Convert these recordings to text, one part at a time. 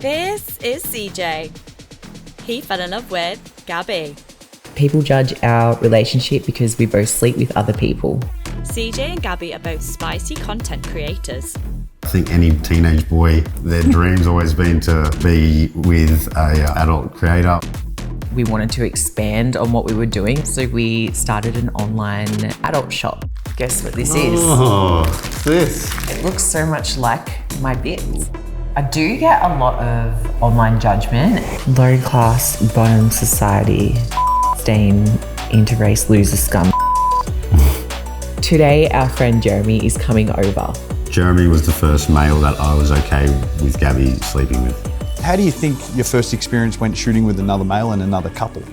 This is CJ. He fell in love with Gabby. People judge our relationship because we both sleep with other people. CJ and Gabby are both spicy content creators. I think any teenage boy, their dream's always been to be with an adult creator. We wanted to expand on what we were doing, so we started an online adult shop. Guess what this is? Oh, what's this? It looks so much like my bits. I do get a lot of online judgment. Low class, bottom society, stain, interrace, loser scum. Today, our friend Jeremy is coming over. Jeremy was the first male that I was okay with Gabby sleeping with. How do you think your first experience went shooting with another male and another couple?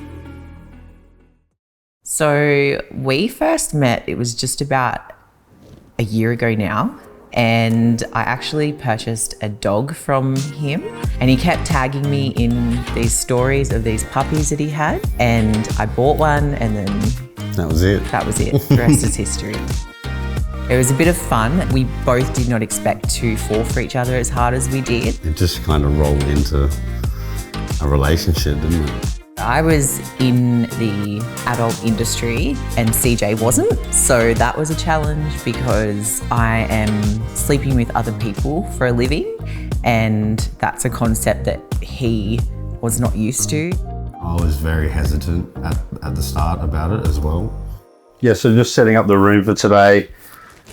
So we first met, it was just about a year ago now, and I actually purchased a dog from him, and he kept tagging me in these stories of these puppies that he had, and I bought one, and then That was it. The rest is history. It was a bit of fun. We both did not expect to fall for each other as hard as we did. It just kind of rolled into a relationship, didn't it? I was in the adult industry and CJ wasn't, so that was a challenge because I am sleeping with other people for a living, and that's a concept that he was not used to. I was very hesitant at the start about it as well. Yeah, so just setting up the room for today.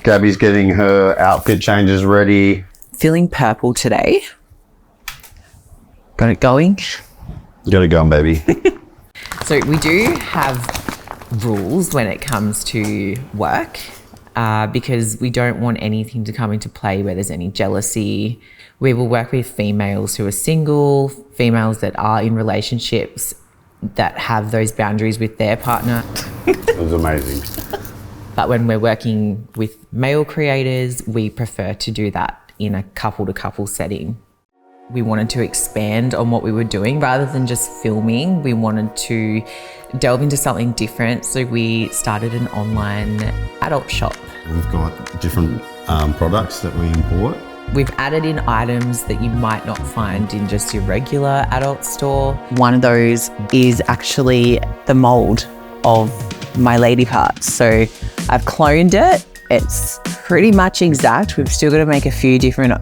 Gabby's getting her outfit changes ready. Feeling purple today. Got it going. Got it going, baby. So we do have rules when it comes to work because we don't want anything to come into play where there's any jealousy. We will work with females who are single, females that are in relationships that have those boundaries with their partner. It was amazing. But when we're working with male creators, we prefer to do that in a couple-to-couple setting. We wanted to expand on what we were doing rather than just filming. We wanted to delve into something different, so we started an online adult shop. We've got different products that we import. We've added in items that you might not find in just your regular adult store. One of those is actually the mould of my lady parts. So I've cloned it. It's pretty much exact. We've still got to make a few different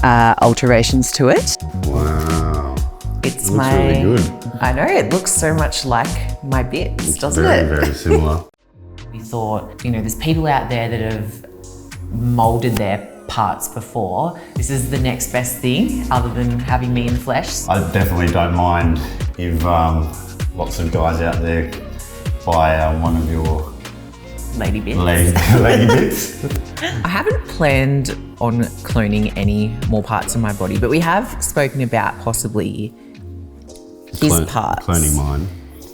alterations to it. Wow. It's It looks really good. I know, it looks so much like my bits, doesn't Very, it? very similar. We thought, there's people out there that have moulded their parts before. This is the next best thing other than having me in the flesh. I definitely don't mind if lots of guys out there buy one of your Lady bits. lady bits. I haven't planned on cloning any more parts of my body, but we have spoken about possibly his parts. Cloning mine.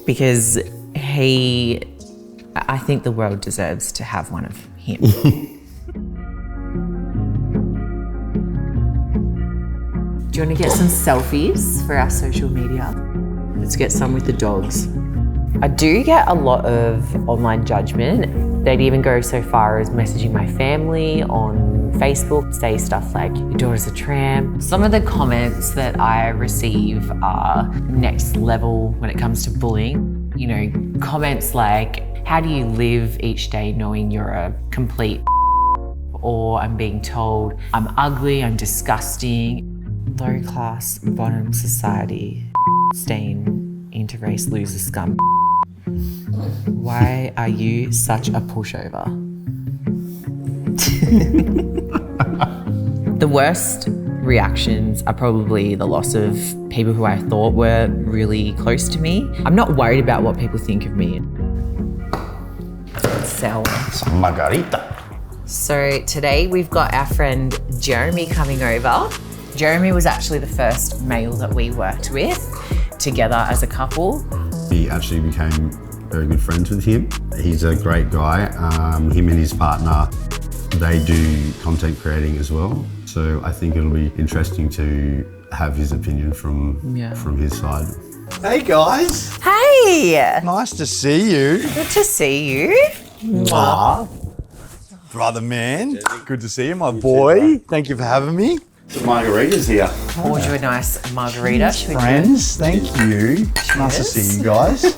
Because I think the world deserves to have one of him. Do you want to get some selfies for our social media? Let's get some with the dogs. I do get a lot of online judgment. They'd even go so far as messaging my family on Facebook, say stuff like, your daughter's a tramp. Some of the comments that I receive are next level when it comes to bullying. Comments like, how do you live each day knowing you're a complete or I'm being told I'm ugly, I'm disgusting. Low class, bottom society, stain, interrace, loser scum. Why are you such a pushover? The worst reactions are probably the loss of people who I thought were really close to me. I'm not worried about what people think of me. Sour. Some margarita. So today we've got our friend Jeremy coming over. Jeremy was actually the first male that we worked with together as a couple. We actually became very good friends with him. He's a great guy. Him and his partner, they do content creating as well. So I think it'll be interesting to have his opinion from his side. Hey guys, Hey! nice to see you. Good to see you. Brother man, good to see you, my boy. Thank you for having me. Some margaritas here. Poured you a nice margarita. Should we do it? Friends, thank you. Nice to see you guys.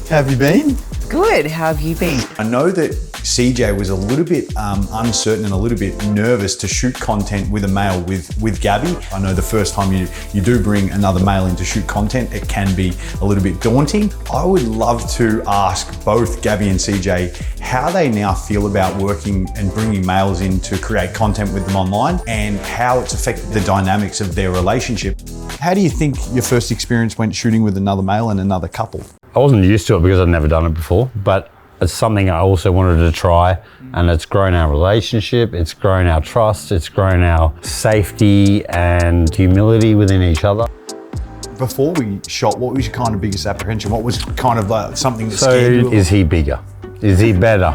How have you been? Good. How have you been? I know that CJ was a little bit uncertain and a little bit nervous to shoot content with a male with Gabby. I know the first time you do bring another male in to shoot content, it can be a little bit daunting. I would love to ask both Gabby and CJ how they now feel about working and bringing males in to create content with them online and how it's affected the dynamics of their relationship. How do you think your first experience went shooting with another male and another couple? I wasn't used to it because I'd never done it before, but it's something I also wanted to try, and it's grown our relationship, it's grown our trust, it's grown our safety and humility within each other. Before we shot, what was your kind of biggest apprehension? What was kind of like something that scared you? Is he bigger? Is he better?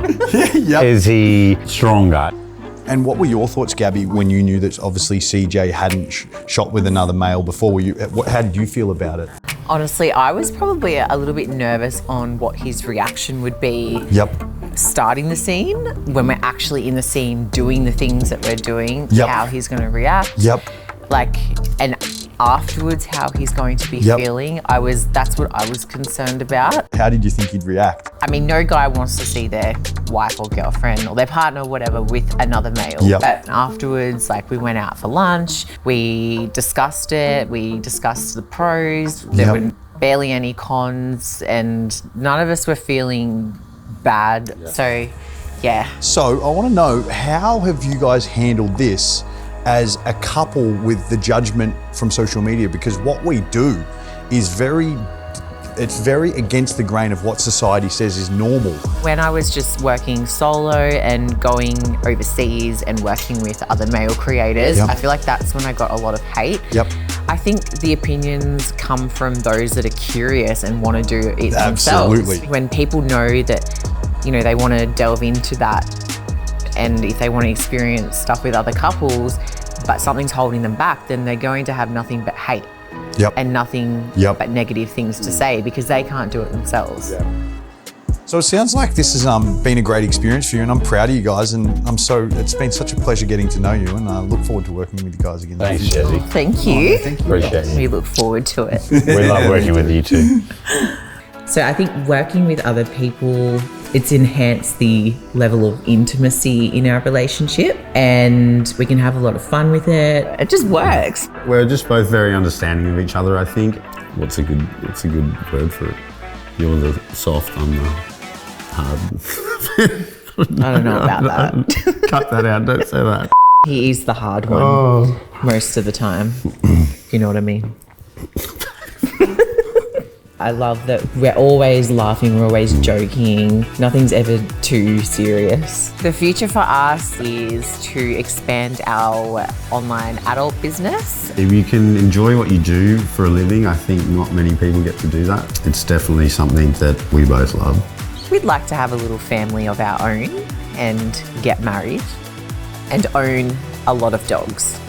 Yep. Is he stronger? And what were your thoughts, Gabby, when you knew that obviously CJ hadn't shot with another male before? How did you feel about it? Honestly, I was probably a little bit nervous on what his reaction would be. Yep. Starting the scene, when we're actually in the scene doing the things that we're doing, Yep. how he's going to react. Yep. And afterwards, how he's going to be Yep. feeling. That's what I was concerned about. How did you think he'd react? I mean, no guy wants to see their wife or girlfriend or their partner or whatever with another male. Yep. But afterwards, we went out for lunch, we discussed it, we discussed the pros, there Yep. were barely any cons, and none of us were feeling bad. So, yeah. So I want to know, how have you guys handled this as a couple with the judgment from social media? Because what we do is very against the grain of what society says is normal. When I was just working solo and going overseas and working with other male creators, Yep. I feel like that's when I got a lot of hate. Yep. I think the opinions come from those that are curious and want to do it Absolutely. themselves. When people know that, they want to delve into that, and if they want to experience stuff with other couples, but something's holding them back, then they're going to have nothing but hate. Yep. And nothing Yep. but negative things to say because they can't do it themselves. So it sounds like this has been a great experience for you, and I'm proud of you guys, and it's been such a pleasure getting to know you, and I look forward to working with you guys again. Thanks, Jesse. Thank you. Appreciate We it. look forward to it. We love working with you too. So I think working with other people, it's enhanced the level of intimacy in our relationship, and we can have a lot of fun with it. It just works. We're just both very understanding of each other, I think. What's a good word for it? You're the soft, I'm the hard. I don't know about that. Cut that out, don't say that. He is the hard one most of the time, if you know what I mean. I love that we're always laughing, we're always joking, nothing's ever too serious. The future for us is to expand our online adult business. If you can enjoy what you do for a living, I think not many people get to do that. It's definitely something that we both love. We'd like to have a little family of our own and get married and own a lot of dogs.